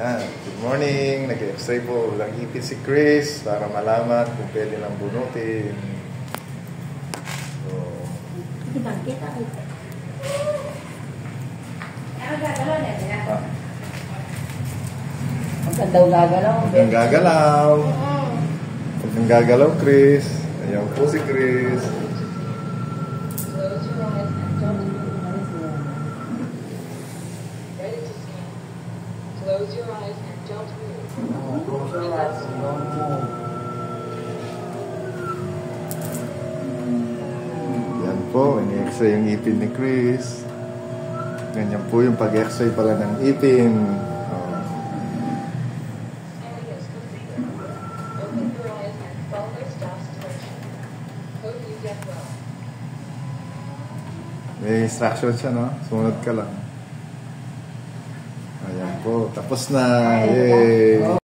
Yan. Good morning. Nag-x-ray po ng ipin si Chris para malaman kung pwede nang bunutin. So, kita. Huwag kang daw gagalaw. huwag kang gagalaw. Huwag kang gagalaw, Chris. Ayan po si Chris. Close your eyes and don't move. Close your eyes and don't move. Yan po, ini-x-ray yung ipin ni Chris. Ganyan po yung pag-x-ray pala ng ipin. Scanning is completed. Open your eyes and follow staff's direction. Hope you get well. May instruction siya, no? Sumunod ka lang. Ayan po, tapos na. Yay!